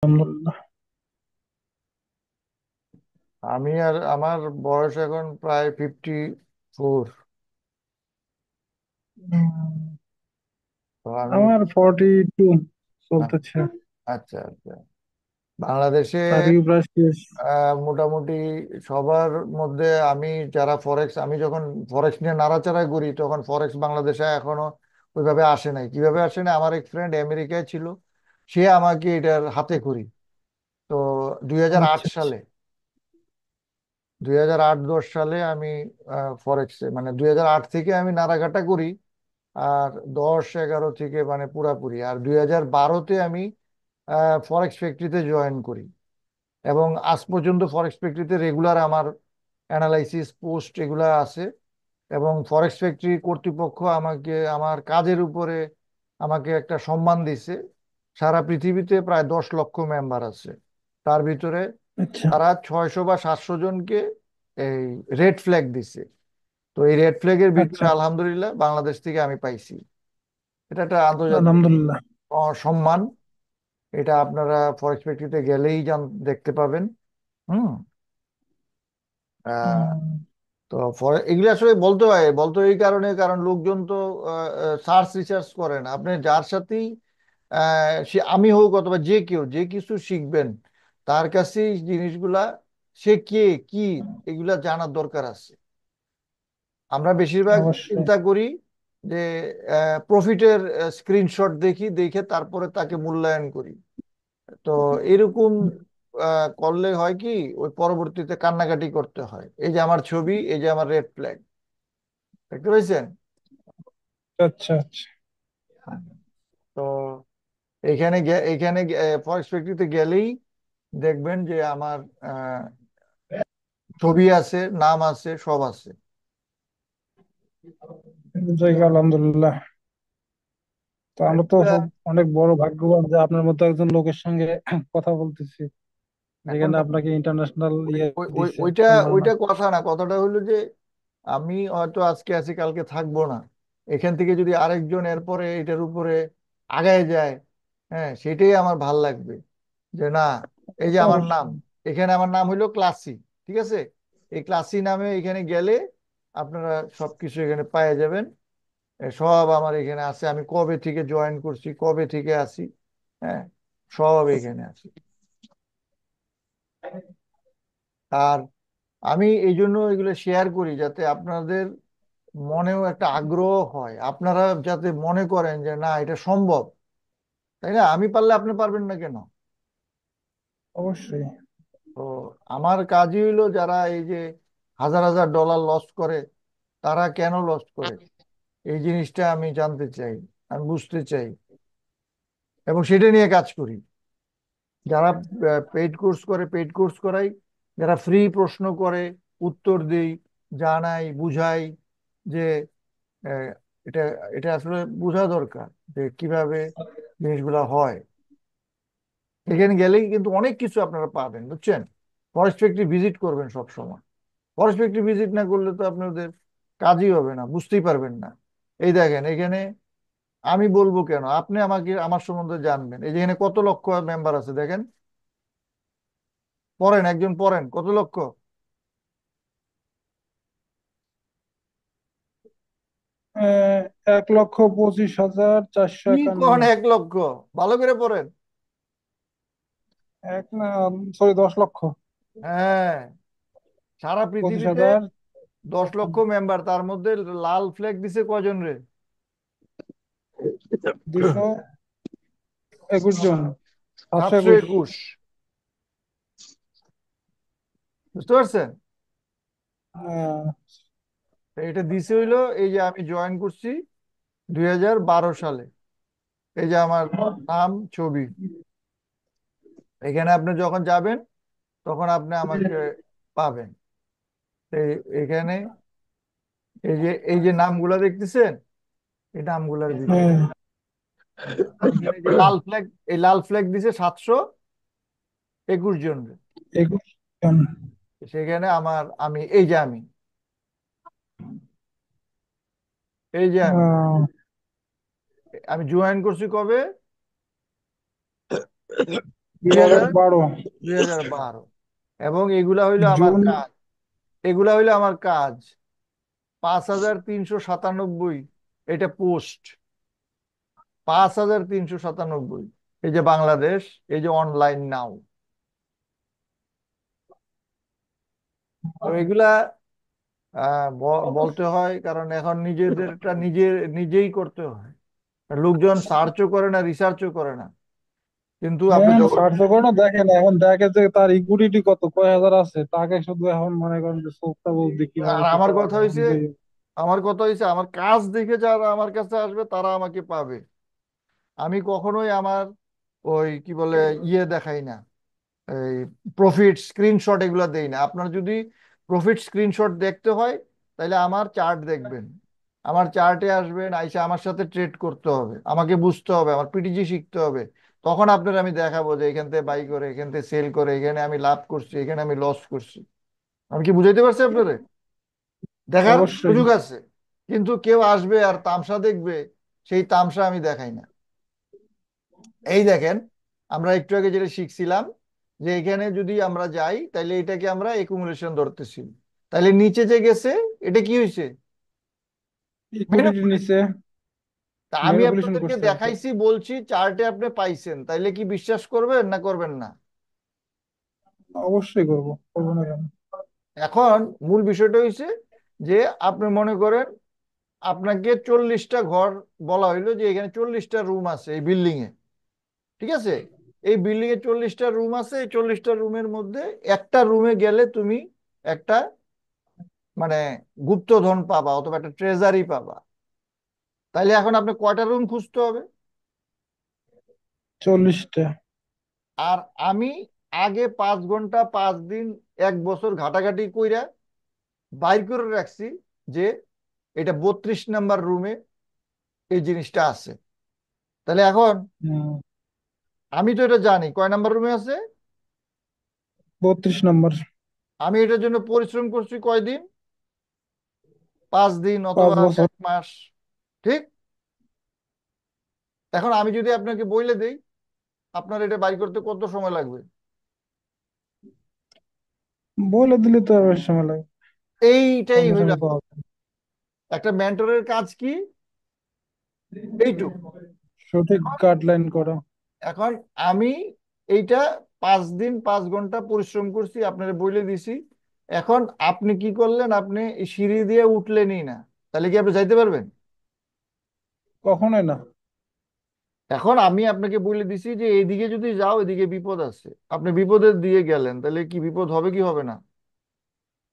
আলহামদুলিল্লাহ। আমি আর আমার বয়স এখন প্রায় 54। উম, তো আমি আমার 42 আ- চলতেছে। আচ্ছা আচ্ছা। বাংলাদেশে স্টাডিও প্রায় শেষ। মোটামুটি সবার মধ্যে আমি যারা ফরেক্স, আমি যখন ফরেক্স নিয়ে নাড়াচাড়া করি তখন ফরেক্স বাংলাদেশে এখনো ওইভাবে আসে নাই। কিভাবে আসে না, আমার এক ফ্রেন্ড আমেরিকায় ছিল, সে আমাকে এটার হাতে করি। তো 2008 আচ্ছা আচ্ছা। সালে 2008-10 সালে আমি ফরেক্সে, মানে 2008 থেকে আমি নাড়াঘাটা করি। আর 10-11 থেকে মানে পুরাপুরি, আর 2012-তে আমি ফরেক্স ফ্যাক্টরিতে জয়েন করি। এবং আজ পর্যন্ত ফরেক্স ফ্যাক্টরিতে রেগুলার আমার অ্যানালাইসিস পোস্ট এগুলা আছে। এবং ফরেক্স ফ্যাক্টরি কর্তৃপক্ষ আমাকে আমার কাজের উপরে আমাকে একটা সম্মান দিছে। সারা পৃথিবীতে প্রায় 10 লক্ষ মেম্বার আছে, তার ভিতরে আচ্ছা তারা 600 বা 700 জনকে এই রেড ফ্ল্যাগ দিছে। তো এই রেড ফ্ল্যাগের ভিতরে আচ্ছা। আলহামদুলিল্লাহ বাংলাদেশ থেকে আমি পাইছি। এটা একটা আন্তর্জাতিক আলহামদুলিল্লাহ। সম্মান। এটা আপনারা ফরেক্স ফ্যাক্টরিতে গেলেই দেখতে পাবেন। হুম। আহ, উম, তো এগুলি আসলে বলতে হয়, বলতে হয় এই কারণে, কারণ লোকজন তো সার্চ রিসার্চ করেন। আপনি যার সাথেই সে আমি হোক অথবা যে কেউ যে কিছু শিখবেন, তার কাছেই জিনিসগুলা, সে কে, কি, এগুলা জানার দরকার আছে। আমরা বেশিরভাগ অবশ্যই। চিন্তা করি যে প্রফিটের স্ক্রিনশট দেখি, দেখে তারপরে তাকে মূল্যায়ন করি। তো এরকম করলে হয় কি, ওই পরবর্তীতে কান্নাকাটি করতে হয়। এই যে আমার ছবি, এই যে আমার রেড ফ্ল্যাগ, দেখতে পাইছেন? আচ্ছা আচ্ছা। তো এইখানে ফরেস্ট ফ্যাক্টরিতে গেলেই দেখবেন যে আমার আহ, ছবি আছে, নাম আছে, সব আছে। যাই হোক, আলহামদুলিল্লাহ। তো আমরা তো এগুলা খুব অনেক বড় ভাগ্যবান যে আপনার মতো একজন লোকের সঙ্গে কথা বলতেছি, এখন যেখানে আপনাকে ইন্টারন্যাশনাল দিছে ওইটা সম্মাননা। ওইটা কথা না, কথাটা হলো যে আমি হয়তো আজকে আছি, কালকে থাকবো না। এখান থেকে যদি আরেকজন এরপরে এটার উপরে আগায় যায়, হ্যাঁ, সেটাই আমার ভাল লাগবে। যে না, এই যে আমার নাম, অবশ্যই। এখানে আমার নাম হইলো ক্লাসি, ঠিক আছে? এই ক্লাসি নামে এখানে গেলে আপনারা সবকিছু এখানে পাওয়া যাবেন। সব আমার এখানে আছে, আমি কবে থেকে জয়েন করছি, কবে থেকে আছি, হ্যাঁ, সব এখানে আছে। আর আমি এই জন্য এগুলো শেয়ার করি যাতে আপনাদের মনেও একটা আগ্রহ হয়, আপনারা যাতে মনে করেন যে না, এটা সম্ভব। তাই না? আমি পারলে আপনি পারবেন না কেন? অবশ্যই। তো আমার কাজই হইলো যারা এই যে হাজার হাজার ডলার লস করে, তারা কেন লস করে, এই জিনিসটা আমি জানতে চাই, আমি বুঝতে চাই, এবং সেটা নিয়ে কাজ করি। যারা পেইড কোর্স করে, পেইড কোর্স করাই। যারা ফ্রি প্রশ্ন করে, উত্তর দেই, জানাই, বুঝাই যে আহ, এটা এটা আসলে বোঝা দরকার যে কিভাবে জিনিসগুলো হয়। এখানে গেলেই কিন্তু অনেক কিছু আপনারা পাবেন, বুঝছেন? ফরেস্ট ফ্যাক্টরি ভিজিট করবেন সব সময়। ফরেস্ট ফ্যাক্টরি ভিজিট না করলে তো আপনাদের কাজই হবে না, বুঝতেই পারবেন না। এই দেখেন এখানে, আমি বলবো কেন, আপনি আমাকে আমার সম্বন্ধে জানবেন। এই যে এখানে কত লক্ষ মেম্বার আছে দেখেন, পড়েন, একজন পড়েন, কত লক্ষ? আহ, 1,25,451। কি কোন 1 লক্ষ? ভালো করে পড়েন। এক না, সরি, 10 লক্ষ। হ্যাঁ, সারা পঁচিশ পৃথিবীতে হাজার 10 লক্ষ মেম্বার, তার মধ্যে লাল ফ্ল্যাগ দিছে কয়জন রে? 221 জন। 721। 721। বুঝতে পারছেন? আহ, তো এটা দিছে হইলো, এই যে আমি জয়েন করছি 2012 সালে। এই যে আমার নাম, ছবি, এখানে আপনি যখন যাবেন তখন আপনি আমাকে পাবেন। এই এখানে এই যে নামগুলা দেখতেছেন, এই নামগুলার ভিতরে হ্যাঁ, এখানে যে লাল ফ্ল্যাগ, এই লাল ফ্ল্যাগ দিছে 721 জন। 21 জন। সেখানে আমি এই যে এই যে আহ, আমি জয়েন করছি কবে? দুই হাজার 2012 2012। এবং এগুলা হইলো আমার জুন। কাজ, এগুলা হইলো আমার কাজ। 5397, এটা পোস্ট। 5397, এই যে বাংলাদেশ, এই যে অনলাইন নাও। তো এগুলা বলতে হয় কারণ এখন নিজেদেরটা নিজেই করতে হয়। লোকজন সার্চও করে না, রিসার্চও করে না। কিন্তু আপনি হ্যাঁ, যখন, সার্চ করে না, দেখেন এখন দেখে যে তার ইকুইটি কত, কয় হাজার আছে, তাকে শুধু এখন মনে করেন যে চোখটা বলতে কিভাবে আর কি আমার করা কথা যায় হয়েছে, নিজেই। আমার কাজ দেখে যারা আমার কাছে আসবে তারা আমাকে পাবে। আমি কখনোই আমার ওই কি বলে ইয়ে দেখাই না, এই প্রফিট স্ক্রিনশট এগুলো দেই না। আপনার যদি প্রফিট স্ক্রিনশট দেখতে হয় তাহলে আমার চার্ট দেখবেন, আমার চার্টে আসবেন, আইসা আমার সাথে ট্রেড করতে হবে, আমাকে বুঝতে হবে, আমার পিটিজি শিখতে হবে। তখন আপনার আমি দেখাবো যে এখান থেকে বাই করে, এখান থেকে সেল করে, এখানে আমি লাভ করছি, এখানে আমি লস করছি। আমি কি বুঝাইতে পারছি আপনারে? দেখার অবশ্যই। সুযোগ আছে। কিন্তু কেউ আসবে আর তামসা দেখবে, সেই তামসা আমি দেখাই না। এই দেখেন, আমরা একটু আগে যেটা শিখছিলাম, যে এখানে যদি আমরা যাই তাহলে এটাকে আমরা একুমুলেশন ধরতেছি। তাহলে নিচে যে গেছে, এটা কি হয়েছে? ইকুইটি নিচে তা আমি ম্যানিপুলেশন আপনাদেরকে করছে আর কি। দেখাইছি, বলছি চার্টে আপনি পাইছেন, তাইলে কি বিশ্বাস করবেন না করবেন না? অবশ্যই করবো, করবো না কেন। এখন মূল বিষয়টা হয়েছে যে আপনি মনে করেন আপনাকে 40টা ঘর বলা হইলো যে এখানে 40টা রুম আছে এই বিল্ডিং এ, ঠিক আছে? এই বিল্ডিং এ 40টা রুম আছে, এই 40টা রুমের মধ্যে একটা রুমে গেলে তুমি একটা মানে গুপ্তধন পাবা অথবা একটা ট্রেজারি পাবা। তাইলে এখন আপনি কয়টা রুম খুঁজতে হবে? 40টা। আর আমি আগে 5 ঘন্টা, 5 দিন, 1 বছর ঘাটাঘাটি কইরা বাইর করে রাখছি যে এটা 32 নাম্বার রুমে এই জিনিসটা আছে। তাহলে এখন হম। আমি তো এটা জানি কয় নাম্বার রুমে আছে। 32 নম্বর। আমি এটার জন্য পরিশ্রম করছি কয়দিন? 5 দিন পাঁচ অথবা বছর 1 মাস। ঠিক। এখন আমি যদি আপনাকে বইলে দেই আপনার এটা বাইর করতে কত সময় লাগবে? বলে দিলে তো আর বেশি সময় লাগে। এইটাই সঙ্গে হইল সঙ্গে পাওয়া যায়। একটা মেন্টরের কাজ, কি এইটুক। সঠিক গাইডলাইন করা। এখন আমি এইটা 5 দিন 5 ঘন্টা পরিশ্রম করছি, আপনারা বলে দিছি। এখন আপনি কি করলেন, আপনি এই সিঁড়ি দিয়ে উঠলেনই না, তাহলে কি আপনি যাইতে পারবেন? কখনোই না। এখন আমি আপনাকে বলে দিছি যে এইদিকে যদি যাও এদিকে বিপদ আছে, আপনি বিপদের দিয়ে গেলেন, তাহলে কি বিপদ হবে কি হবে না?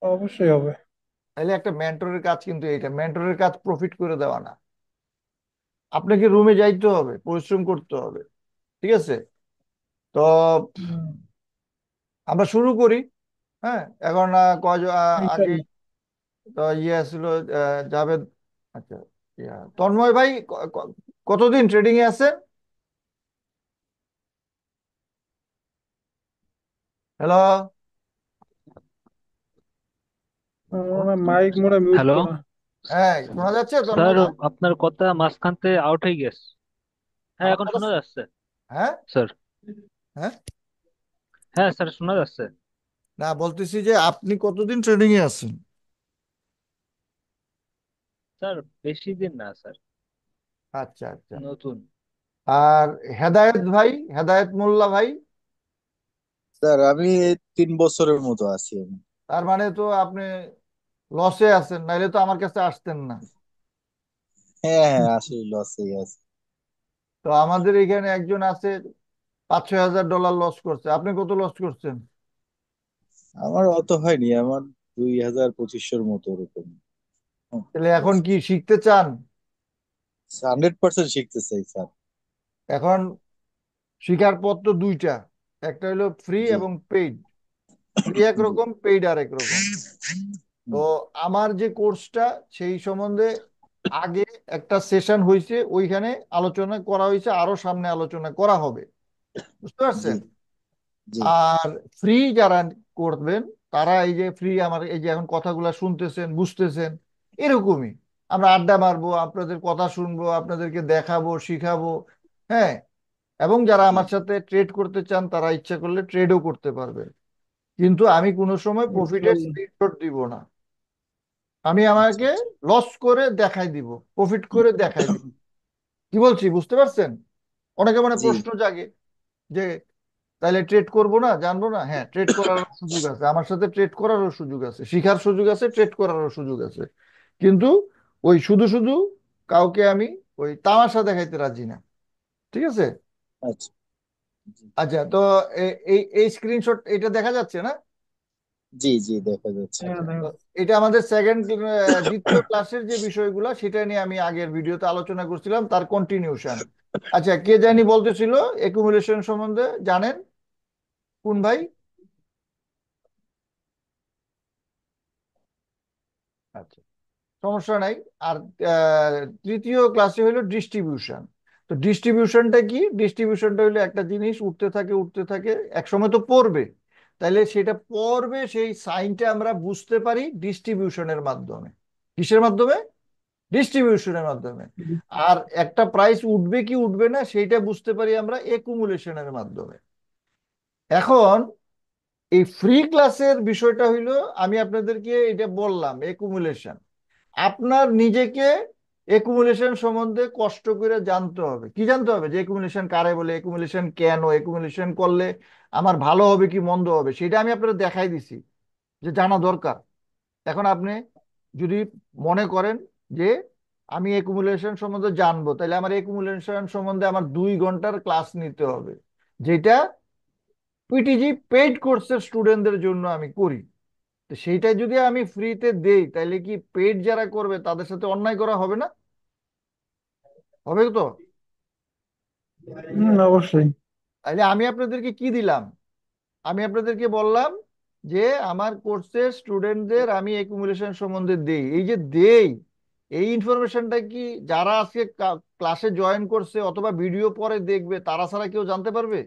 অবশ্যই হবে। তাহলে একটা মেন্টরের কাজ কিন্তু এইটা, মেন্টরের কাজ প্রফিট করে দেওয়া না। আপনাকে রুমে যাইতে হবে, পরিশ্রম করতে হবে, ঠিক আছে? তো হম। আমরা শুরু করি। হ্যাঁ, এখন আগে ইনশাল্লাহ। তো ইয়ে ছিল জাভেদ, আচ্ছা, তন্ময় ভাই কতদিন ট্রেডিং এ আছেন? হ্যালো? মাইক মোড়ে মিউট হ্যালো করা। হ্যাঁ, শোনা যাচ্ছে তন্ময় স্যার, ভাই? আপনার কথা মাঝখানতে আউট হয়ে গেছে। হ্যাঁ, আমার এখন কথা শোনা যাচ্ছে হ্যাঁ, স্যার। হ্যাঁ। হ্যাঁ স্যার, শোনা যাচ্ছে। না, বলতেছি যে আপনি কতদিন ট্রেডিং এ আছেন? স্যার, বেশি দিন না স্যার, আচ্ছা, আচ্ছা। নতুন। আর হেদায়েত ভাই, হেদায়েত মোল্লা ভাই? স্যার আমি এই 3 বছরের মতো আছি আমি। তার মানে তো আপনি লসে আছেন, নাইলে তো আমার কাছে আসতেন না। হ্যাঁ হ্যাঁ, আসলে লসেই আছে। তো আমাদের এখানে একজন আছে 5-6 হাজার ডলার লস করছে, আপনি কত লস করছেন? আমার অত হয়নি, আমার 2000-2500 মতো ওরকম। তাহলে এখন কি শিখতে চান? 100% শিখতে চাই স্যার। এখন শিখার পথ তো দুইটা, একটা হলো ফ্রি জি। এবং পেইড। ফ্রি জি। একরকম, পেইড আরেক রকম। তো হুম, আমার যে কোর্সটা সেই সম্বন্ধে আগে একটা সেশন হয়েছে, ওইখানে আলোচনা করা হয়েছে, আরো সামনে আলোচনা করা হবে, বুঝতে জি। পারছেন? জি। আর ফ্রি যারা করবেন তারা এই যে ফ্রি আমার এই যে এখন কথাগুলো শুনতেছেন, বুঝতেছেন, এরকমই আমরা আড্ডা মারবো, আপনাদের কথা শুনবো, আপনাদেরকে দেখাবো, শিখাবো। হ্যাঁ, এবং যারা জি আমার সাথে ট্রেড করতে চান তারা ইচ্ছা করলে ট্রেডও করতে পারবেন। কিন্তু আমি কোনো সময় প্রফিটের ইনশাল্লাহ। স্ক্রিনশট দিব না। আমি আচ্ছা আমাকে আচ্ছা লস করে দেখাই দিব, প্রফিট করে দেখাই দিব। কি বলছি বুঝতে পারছেন? অনেকে মনে জি প্রশ্ন জাগে যে তাহলে ট্রেড করব না, জানবো না। হ্যাঁ, ট্রেড করারও সুযোগ আছে, আমার সাথে ট্রেড করারও সুযোগ আছে, শিখার সুযোগ আছে, ট্রেড করারও সুযোগ আছে। কিন্তু ওই শুধু শুধু কাউকে আমি ওই তামাশা দেখাইতে রাজি না। ঠিক আছে? আচ্ছা জি আচ্ছা, তো এই এই স্ক্রিনশট এটা দেখা যাচ্ছে না? জি জি দেখা যাচ্ছে। হ্যাঁ, আচ্ছা, তো দেখো। এটা আমাদের দ্বিতীয় ক্লাসের যে বিষয়গুলো সেটা নিয়ে আমি আগের ভিডিওতে আলোচনা করছিলাম, তার কন্টিনিউশন। আচ্ছা, কে জানি বলতেছিল একুমুলেশন সম্বন্ধে জানেন? কোন ভাই? আচ্ছা, সমস্যা নাই। আর আহ, তৃতীয় ক্লাসে হলো ডিস্ট্রিবিউশন। তো ডিস্ট্রিবিউশনটা কি? ডিস্ট্রিবিউশনটা হলো একটা জিনিস উঠতে থাকে উঠতে থাকে, এক সময় তো পড়বে। তাইলে সেটা পড়বে, সেই সাইনটা আমরা বুঝতে পারি ডিস্ট্রিবিউশনের মাধ্যমে। কিসের মাধ্যমে? ডিস্ট্রিবিউশনের মাধ্যমে। আর একটা প্রাইস উঠবে কি উঠবে না সেইটা বুঝতে পারি আমরা একুমুলেশনের মাধ্যমে। এখন এই ফ্রি ক্লাসের বিষয়টা হইলো, আমি আপনাদেরকে এটা বললাম একুমুলেশন। আপনার নিজেকে একুমুলেশন সম্বন্ধে কষ্ট করে জানতে হবে। কি জানতে হবে? যে একুমুলেশন কারে বলে, একুমুলেশন কেন, একুমুলেশন করলে আমার ভালো হবে কি মন্দ হবে, সেটা আমি আপনাদের দেখাই দিছি যে জানা দরকার। এখন আপনি যদি মনে করেন যে আমি একুমুলেশন সম্বন্ধে জানবো, তাহলে আমার একুমুলেশন সম্বন্ধে আমার 2 ঘন্টার ক্লাস নিতে হবে, যেটা পিটিজি পেইড কোর্সের স্টুডেন্টদের জন্য আমি করি। তো সেইটাই যদি আমি ফ্রিতে দেই, তাহলে কি পেইড যারা করবে তাদের সাথে অন্যায় করা হবে না? হবে তো? অবশ্যই। তাহলে আমি আপনাদেরকে কি দিলাম? আমি আপনাদেরকে বললাম যে আমার কোর্সের স্টুডেন্টদের আমি একুমুলেশন সম্বন্ধে দেই। এই যে দেই, এই ইনফরমেশনটা কি যারা আজকে ক্লাসে জয়েন করছে অথবা ভিডিও পরে দেখবে তারা ছাড়া কেউ জানতে পারবে?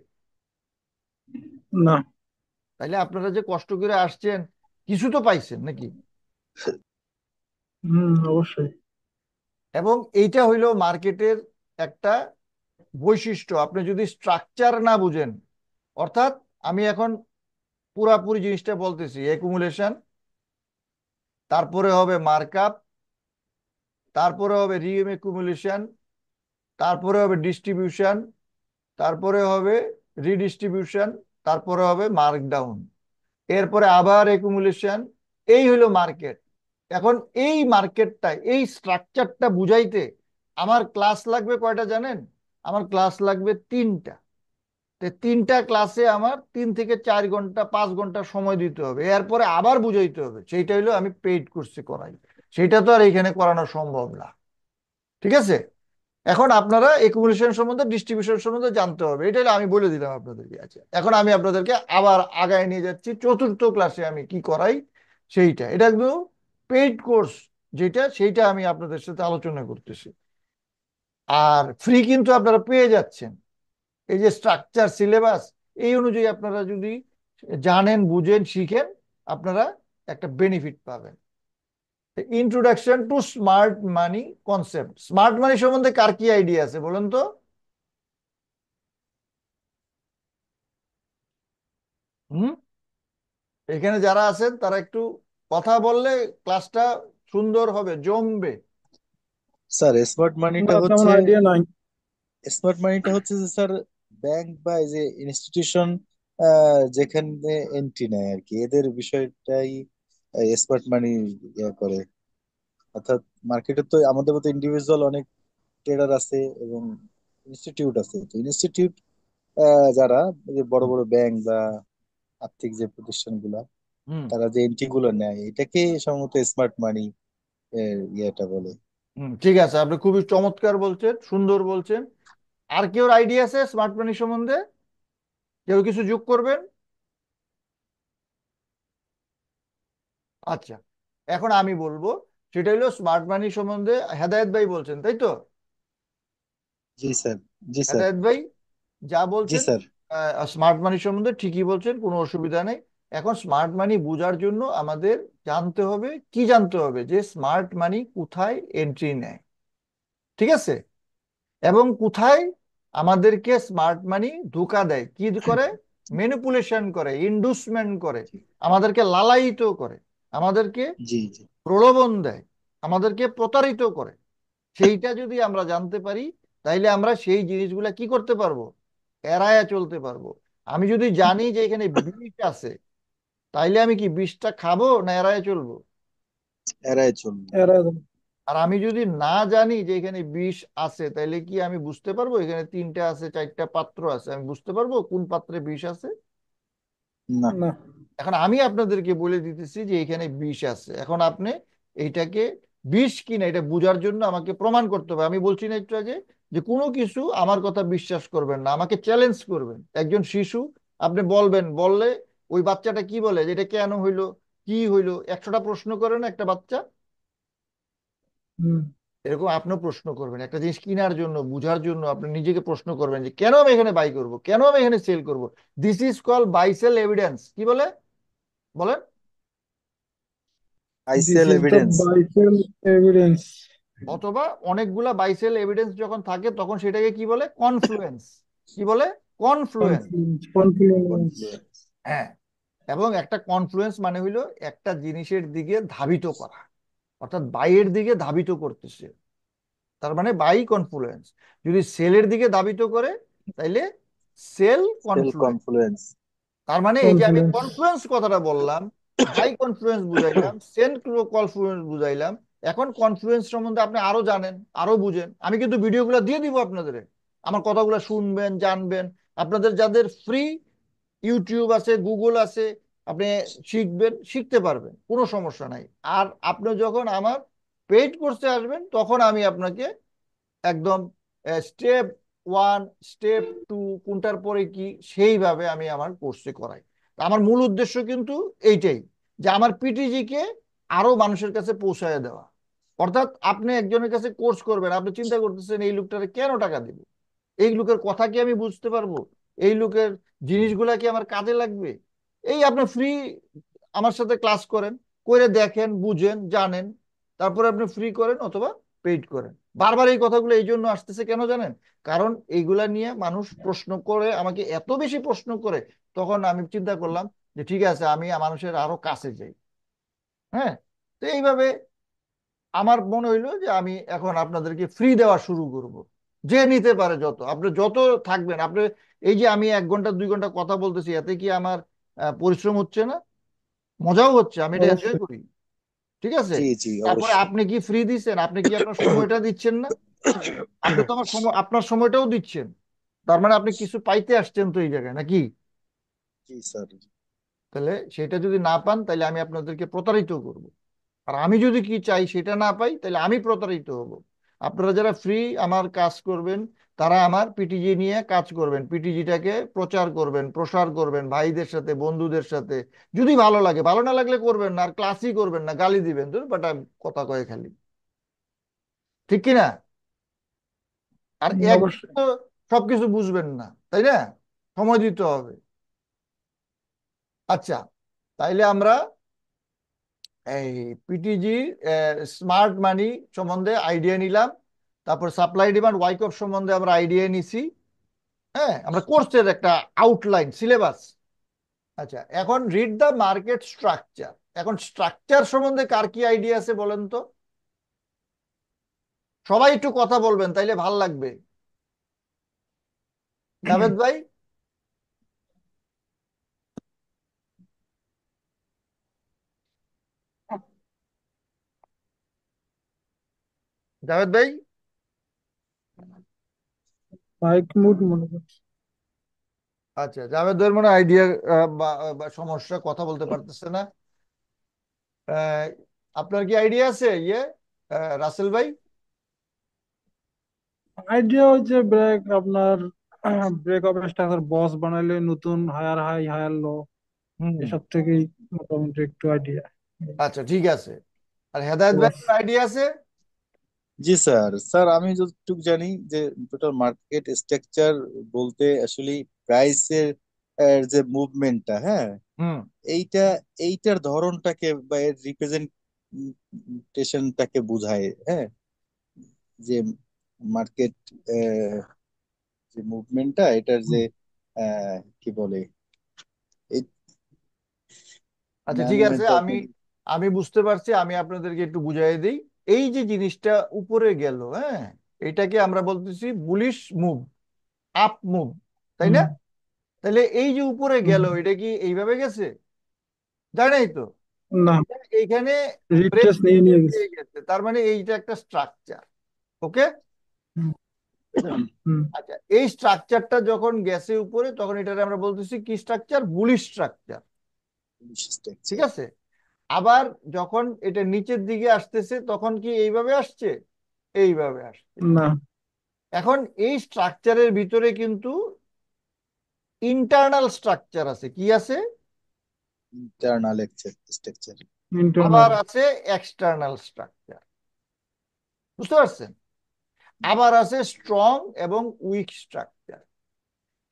না। তাইলে আপনারা যে কষ্ট করে আসছেন, কিছু তো পাইছেন নাকি? অবশ্যই। এবং এইটা হইলো মার্কেটের একটা বৈশিষ্ট্য। আপনি যদি স্ট্রাকচার না বুঝেন, অর্থাৎ আমি এখন পুরাপুরি জিনিসটা বলতেছি, একুমুলেশন, তারপরে হবে মার্কআপ, তারপরে হবে রিএম একুমুলেশন, তারপরে হবে ডিস্ট্রিবিউশন, তারপরে হবে রিডিস্ট্রিবিউশন, তারপরে হবে মার্কডাউন, এরপরে আবার একুমুলেশন। এই হলো মার্কেট। এখন এই মার্কেটটা, এই স্ট্রাকচারটা বুঝাইতে আমার ক্লাস লাগবে কয়টা জানেন? আমার ক্লাস লাগবে 3টা। তো 3টা ক্লাসে আমার 3 থেকে 4 ঘন্টা 5 ঘন্টা সময় দিতে হবে, এরপরে আবার বুঝাইতে হবে। সেইটা হলো আমি পেইড কোর্সে করাই, সেটা তো আর এখানে করানো সম্ভব না। ঠিক আছে? এখন আপনারা একুমুলেশন সম্বন্ধে, ডিস্ট্রিবিউশন সম্বন্ধে জানতে হবে, এটা হলো আমি বলে দিলাম আপনাদেরকে। আছে, এখন আমি আপনাদেরকে আবার আগায় নিয়ে যাচ্ছি চতুর্থ ক্লাসে আমি কি করাই সেইটা। এটা একদম পেইড কোর্স যেটা, সেইটা আমি আপনাদের সাথে আলোচনা করতেছি। আর ফ্রি কিন্তু আপনারা পেয়ে যাচ্ছেন। এই যে স্ট্রাকচার সিলেবাস, এই অনুযায়ী আপনারা যদি জানেন, বুঝেন, শিখেন, আপনারা একটা বেনিফিট পাবেন। Introduction to smart money concept. Smart মানি সম্বন্ধে কার কি আইডিয়া আছে বলেন তো? হুম? এখানে যারা আছেন তারা একটু কথা বললে ক্লাসটা সুন্দর হবে, জমবে। স্যার, স্মার্ট মানিটা আমার তেমন হচ্ছে, আইডিয়া নাই। যে স্যার ব্যাংক বা এই যে ইনস্টিটিউশন যেখানে এন্ট্রি নেয় আর কি, এদের বিষয়টাই স্মার্ট মানি ইয়ে করে। অর্থাৎ মার্কেটে তো আমাদের মতো ইন্ডিভিজুয়াল অনেক ট্রেডার আছে এবং ইনস্টিটিউট আছে। তো ইনস্টিটিউট যারা এই যে বড় বড় ব্যাংক বা আর্থিক যে প্রতিষ্ঠানগুলা, হুম। তারা যে এন্ট্রি গুলো নেয় এটাকে সম্ভবত স্মার্ট মানি ইয়েটা বলে। হুম, ঠিক আছে, আপনি খুবই চমৎকার বলছেন, সুন্দর বলছেন। আর কেউ আইডিয়া আছে স্মার্ট মানি সম্বন্ধে? কেউ কিছু যোগ করবেন? আচ্ছা, এখন আমি বলবো। সেটা হলো স্মার্ট মানি সম্বন্ধে হেদায়েত ভাই বলছেন, তাই তো? জি স্যার। জি স্যার। হেদায়েত ভাই যা জি বলছেন স্যার। স্মার্ট মানি সম্বন্ধে ঠিকই বলছেন, কোনো অসুবিধা নেই। এখন স্মার্ট মানি বোঝার জন্য আমাদের জানতে হবে, কি জানতে হবে? যে স্মার্ট মানি কোথায় এন্ট্রি নেয়, ঠিক আছে, এবং কোথায় আমাদেরকে স্মার্ট মানি ধোঁকা দেয়, কি করে? ম্যানিপুলেশন করে, ইন্ডুসমেন্ট করে, আমাদেরকে লালায়িত করে, আমাদেরকে জি জি। প্রলোভন দেয়, আমাদেরকে প্রতারিত করে। সেইটা যদি আমরা জানতে পারি, তাইলে আমরা সেই জিনিসগুলা কি করতে পারবো? এড়ায়া চলতে পারবো। আমি যদি জানি যে এখানে বিষ আছে, তাইলে আমি কি বিষটা খাবো না এড়ায়া চলবো? এড়ায় চলবে। এরা আর আমি যদি না জানি যে এখানে বিষ আছে, তাইলে কি আমি বুঝতে পারবো এখানে তিনটা আছে, চারটা পাত্র আছে, আমি বুঝতে পারবো কোন পাত্রে বিষ আছে? না। না। এখন আমি আপনাদেরকে বলে দিতেছি যে এখানে বিষ আছে, এখন আপনি এইটাকে বিষ কিনা এটা বোঝার জন্য আমাকে প্রমাণ করতে হবে। আমি বলছি না একটু আগে যে কোনো কিছু আমার কথা বিশ্বাস করবেন না, আমাকে চ্যালেঞ্জ করবেন। একজন শিশু, আপনি বলবেন, বললে ওই বাচ্চাটা কি বলে যে এটা কেন হইলো, কি হইলো, 100টা প্রশ্ন করে না একটা বাচ্চা? হুম। এরকম আপনিও প্রশ্ন করবেন একটা জিনিস কেনার জন্য, বুঝার জন্য। আপনি নিজেকে প্রশ্ন করবেন যে কেন আমি এখানে বাই করব, কেন আমি এখানে সেল করব। This is call by cell evidence. কি বলে? বলেন। This itself is the evidence. By cell evidence. অথবা অনেকগুলা বাইসেল এভিডেন্স যখন থাকে তখন সেটাকে কি বলে? কনফ্লুয়েন্স। কি বলে? কনফ্লুয়েন্স। কনফ্লুয়েন্স। কনফ্লুয়েন্স। হ্যাঁ। এবং একটা কনফ্লুয়েন্স মানে হইলো একটা জিনিসের দিকে ধাবিত করা, অর্থাৎ বাইয়ের দিকে ধাবিত করতেছে, তার মানে বাই কনফ্লুয়েন্স। যদি সেলের দিকে ধাবিত করে, তাইলে সেল সেল কনফ্লুয়েন্স। কনফ্লুয়েন্স। তার মানে এই যে আমি কনফ্লুয়েন্স। কনফ্লুয়েন্স কথাটা বললাম, বাই কনফ্লুয়েন্স বুঝাইলাম, সেন্ট কনফ্লুয়েন্স বুঝাইলাম। এখন কনফ্লুয়েন্স সম্বন্ধে আপনি আরো জানেন, আরো বুঝেন। আমি কিন্তু ভিডিওগুলো দিয়ে দিব আপনাদের, আমার কথাগুলো শুনবেন, জানবেন। আপনাদের যাদের ফ্রি ইউটিউব আছে, গুগল আছে, আপনি শিখবেন, শিখতে পারবেন, কোনো সমস্যা নাই। আর আপনি যখন আমার পেইড কোর্সে আসবেন, তখন আমি আপনাকে একদম স্টেপ ওয়ান, স্টেপ টু, কোনটার পরে কি, সেইভাবে আমি আমার কোর্সে করাই। তা আমার মূল উদ্দেশ্য কিন্তু এইটাই, যে আমার পিটিজি কে আরো মানুষের কাছে পৌঁছায় দেওয়া। অর্থাৎ আপনি একজনের কাছে কোর্স করবেন, আপনি চিন্তা করতেছেন এই লোকটারে কেন টাকা দিব, এই লোকের কথা কি আমি বুঝতে পারবো, এই লোকের জিনিসগুলা কি আমার কাজে লাগবে। এই আপনি ফ্রি আমার সাথে ক্লাস করেন, করে দেখেন, বুঝেন, জানেন, তারপরে আপনি ফ্রি করেন অথবা পেইড করেন। বারবার এই কথাগুলো এই জন্য আসতেছে কেন জানেন? কারণ এইগুলা নিয়ে মানুষ প্রশ্ন করে, আমাকে এত বেশি প্রশ্ন করে, তখন আমি চিন্তা করলাম যে ঠিক আছে, আমি মানুষের আরো কাছে যাই। হ্যাঁ। তো এইভাবে আমার মনে হইলো যে আমি এখন আপনাদেরকে ফ্রি দেওয়া শুরু করব। যে নিতে পারে, যত আপনি যত থাকবেন আপনি, এই যে আমি 1 ঘন্টা 2 ঘন্টা কথা বলতেছি, এতে কি আমার পরিশ্রম হচ্ছে না? মজাও হচ্ছে, আমি এটা এনজয় অবশ্যই। করি। ঠিক আছে। জি জি, তারপরে অবশ্যই। আপনি কি ফ্রি দিচ্ছেন? আপনি কি আপনার সময়টা দিচ্ছেন না? আপনি তো আমার সময়, আপনার সময়টাও দিচ্ছেন। তার মানে আপনি কিছু পাইতে আসছেন তো এই জায়গায়, নাকি? জি স্যার। তাহলে সেটা যদি না পান, তাহলে আমি আপনাদেরকে প্রতারিত করব। আর আমি যদি কি চাই সেটা না পাই, তাহলে আমি প্রতারিত হব। আপনারা যারা ফ্রি আমার কাজ করবেন, তারা আমার পিটিজি নিয়ে কাজ করবেন, পিটিজিটাকে প্রচার করবেন, প্রসার করবেন ভাইদের সাথে, বন্ধুদের সাথে। যদি ভালো লাগে, ভালো না লাগলে করবেন না, আর ক্লাসই করবেন না, গালি দিবেন, ধর বাট কথা কয়ে খালি। ঠিক কি না? আর একদিন অবশ্যই। তো সবকিছু বুঝবেন না, তাই না? সময় দিতে হবে। আচ্ছা, তাইলে আমরা এই পিটিজি স্মার্ট মানি সম্বন্ধে আইডিয়া নিলাম, তারপর সাপ্লাই ডিমান্ড ওয়াইকফ সম্বন্ধে আমরা আইডিয়া নিছি। হ্যাঁ, আমরা কোর্সের একটা আউটলাইন, সিলেবাস। আচ্ছা, এখন রিড দ্য মার্কেট স্ট্রাকচার। এখন স্ট্রাকচার সম্বন্ধে কার কি আইডিয়া আছে বলেন তো? সবাই একটু কথা বলবেন, তাইলে ভাল লাগবে। জাভেদ ভাই, জাভেদ ভাই। মাইক মুড মনে করছি। আচ্ছা, জাভেদ ভাইয়ের মনে আইডিয়া বা সমস্যা, কথা বলতে পারতেছে না। আহ, আপনার কি আইডিয়া আছে রাসেল ভাই? আইডিয়া হচ্ছে ব্রেক আপনার ব্রেক অফ স্ট্রাকচার বস বানাইলে নতুন হায়ার হাই হায়ার লো, হুম। এসব থেকেই মোটামুটি একটু আইডিয়া। আচ্ছা, ঠিক আছে। আর হেদায়েত ভাই বস। আইডিয়া আছে? জি স্যার। স্যার আমি যতটুকু জানি যে টোটাল মার্কেট স্ট্রাকচার বলতে আসলে প্রাইসের যে মুভমেন্টটা, হ্যাঁ, হুম। এইটা এইটার ধরনটাকে বা এর রিপ্রেজেন্টেশনটাকে বোঝায়। হ্যাঁ, যে মার্কেট যে মুভমেন্টটা, এটার যে কি বলে এই, আচ্ছা ঠিক ম্যানেজমেন্ট আছে, আমি আপনাদের। আমি বুঝতে পারছি, আমি আপনাদেরকে একটু বুঝাই দিই। এই যে জিনিসটা উপরে গেল, হ্যাঁ, এটাকে আমরা বলতেছি বুলিশ মুভ, আপ মুভ, তাই হুম না? তাহলে এই যে উপরে হুম। গেল, এটা কি এইভাবে গেছে? যায় নাই তো। না, এইখানে ব্রেক রিট্রেস নিয়ে নিয়ে গেছে। পেয়ে গেছে, তার মানে এইটা একটা স্ট্রাকচার। ওকে। হুম হুম। আচ্ছা, এই স্ট্রাকচারটা যখন গেছে উপরে, তখন এটাকে আমরা বলতেছি কি স্ট্রাকচার? Bullish structure. ঠিক স্ট্রাকচার। আছে। আবার যখন এটা নিচের দিকে আসতেছে, তখন কি এইভাবে আসছে? এইভাবে আসছে। না এখন এই স্ট্রাকচারের ভিতরে কিন্তু ইন্টারনাল স্ট্রাকচার আছে। কি আছে? Internal structure. আবার ইন্টারনাল। আছে এক্সটার্নাল স্ট্রাকচার। বুঝতে পারছেন? আবার আছে স্ট্রং এবং উইক স্ট্রাকচার।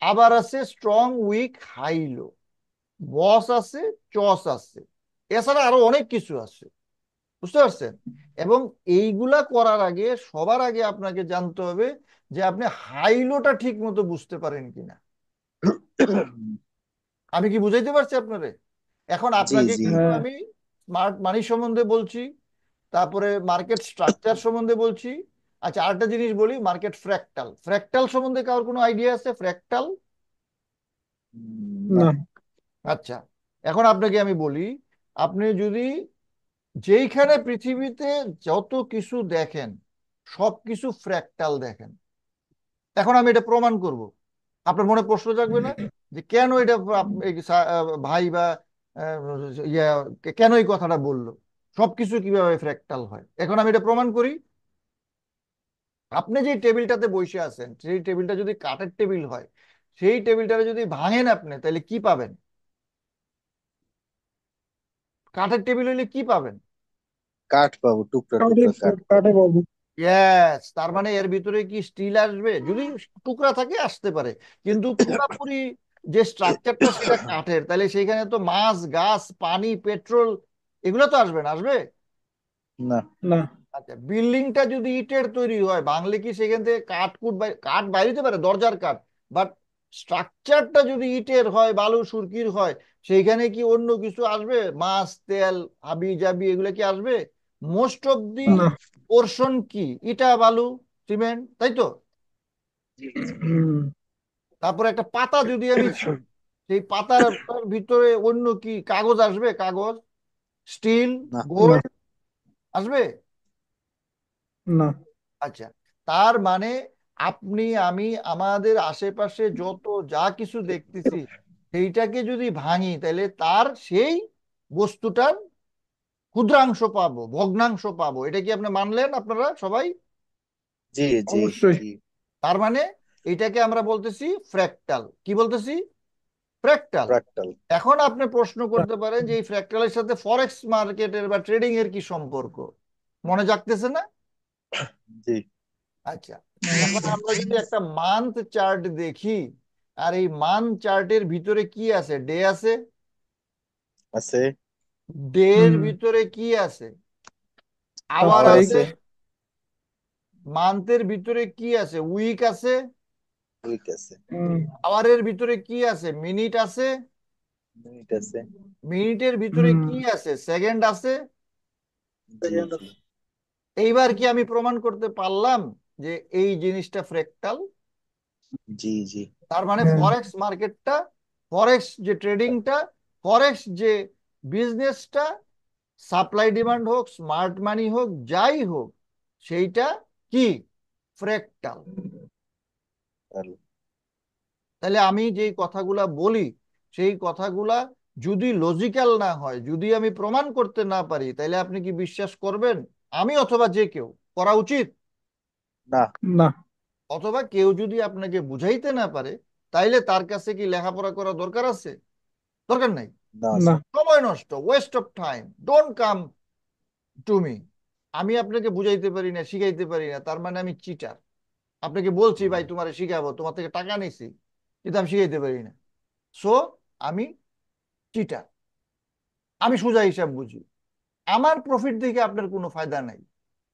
আবার আছে strong, weak, high, low. BOS আছে, চস আছে, এছাড়া আরো অনেক কিছু আছে। বুঝতে পারছেন? এবং এইগুলা করার আগে, সবার আগে আপনাকে জানতে হবে যে আপনি হাই লোটা ঠিক মতো বুঝতে পারেন কিনা। আমি কি বুঝাইতে পারছি আপনারে? এখন জি আপনাকে জি। কিন্তু হ্যাঁ। আমি স্মার্ট মানি সম্বন্ধে বলছি, তারপরে মার্কেট স্ট্রাকচার সম্বন্ধে বলছি। আচ্ছা, আরেকটা জিনিস বলি, মার্কেট ফ্র্যাকটাল। ফ্র্যাকটাল সম্বন্ধে কারোর কোনো আইডিয়া আছে? ফ্র্যাকটাল? না। না। আচ্ছা, এখন আপনাকে আমি বলি, আপনি যদি যেইখানে পৃথিবীতে যত কিছু দেখেন, সব কিছু ফ্র্যাকটাল দেখেন। এখন আমি এটা প্রমাণ করব। আপনার মনে প্রশ্ন জাগবে না যে কেন এটা ভাই বা আহ, ইয়া কেন এই কথাটা বললো? সবকিছু কিভাবে ফ্র্যাকটাল হয়, এখন আমি এটা প্রমাণ করি। আপনি যে টেবিলটাতে বসে আছেন, সেই টেবিলটা যদি কাঠের টেবিল হয়, সেই টেবিলটারে যদি ভাঙেন আপনি, তাহলে কি পাবেন? কাঠের টেবিল হইলে কি পাবেন? কাঠ পাবো, টুকরা কাঠে টুকরা কাঠ পাবো। কাঠে বাবু। ইয়েস, তার মানে এর ভিতরে কি স্টিল আসবে? যদি টুকরা থাকে আসতে পারে, কিন্তু পুরাপুরি যে স্ট্রাকচারটা সেটা কাঠের, তাহলে সেখানে তো মাছ, গাছ, পানি, পেট্রোল এগুলো তো আসবে না? আসবে? না। না আচ্ছা, বিল্ডিংটা যদি ইটের তৈরি হয়, ভাঙলে কি সেখান থেকে কাঠ বাইরে হতে পারে? দরজার কাঠ। বাট স্ট্রাকচারটা যদি ইটের হয়, বালু সুরকির হয়, সেইখানে কি অন্য কিছু আসবে? মাছ, তেল, হাবি জাবি এগুলো কি আসবে? মোস্ট অফ দি না। পোর্শন কি ইটা, বালু, সিমেন্ট, তাই তো? জি জি। হুম। তারপরে একটা পাতা যদি আমি ছিঁড়ি, সেই পাতার ভিতরে অন্য কি? কাগজ আসবে? কাগজ, স্টিল, না। না গোল্ড আসবে? না। আচ্ছা, তার মানে আপনি, আমি, আমাদের আশেপাশে যত যা কিছু দেখতেছি, সেইটাকে যদি ভাঙি, তাহলে তার সেই বস্তুটার ক্ষুদ্রাংশ পাবো, ভগ্নাংশ পাবো। এটা কি আপনি মানলেন আপনারা সবাই? জি জি অবশ্যই। জি। তার মানে এটাকে আমরা বলতেছি ফ্র্যাকটাল। কি বলতেছি? ফ্র্যাকটাল। ফ্রাক্টাল। এখন আপনি প্রশ্ন করতে পারেন যে এই ফ্র্যাকটালের সাথে ফরেক্স মার্কেটের বা ট্রেডিং এর কি সম্পর্ক? মনে জাগতেছে না? জি। আচ্ছা, এখন আমরা যদি একটা মান্থ চার্ট দেখি, আর এই মান্থ চার্টের ভিতরে কি আছে? ডে আছে। আছে। ডে এর হুম। ভিতরে কি আছে? আওয়ার আওয়ার সাপ্তাহিক। আছে। আছে। মান্থের ভিতরে কি আছে? উইক আছে। উইক আছে। হুম আওয়ারের ভিতরে কি আছে? মিনিট আছে। মিনিট আছে। মিনিটের ভিতরে হুম। কি আছে? সেকেন্ড আছে। জি সেকেন্ড জি। আছে। এইবার কি আমি প্রমাণ করতে পারলাম যে এই জিনিসটা ফ্র্যাকটাল? জি জি। তার মানে হ্যাঁ। ফরেক্স মার্কেটটা, ফরেক্স যে ট্রেডিংটা, ফরেক্স যে বিজনেসটা, সাপ্লাই ডিমান্ড হোক, স্মার্ট মানি হোক, যাই হোক, সেইটা কি? ফ্র্যাকটাল। ভালো। তাহলে আমি যেই কথাগুলা বলি, সেই কথাগুলা যদি লজিক্যাল না হয়, যদি আমি প্রমাণ করতে না পারি, তাহলে আপনি কি বিশ্বাস করবেন? আমি অথবা যে কেউ করা উচিত? না। না অথবা কেউ যদি আপনাকে বুঝাইতে না পারে, তাইলে তার কাছে কি লেখাপড়া করা দরকার আছে? দরকার নাই। না না। স্যার। সময় নষ্ট, waste of time, don't come to me. আমি আপনাকে বুঝাইতে পারি না, শিখাইতে পারি না, তার মানে আমি চিটার। আপনাকে বলছি ভাই তোমার শিখাবো, তোমার থেকে টাকা নিছি, কিন্তু আমি শিখাইতে পারি না। সো আমি চিটার। আমি সোজা হিসাব বুঝি। আমার প্রফিট দেখে আপনার কোনো ফায়দা নাই।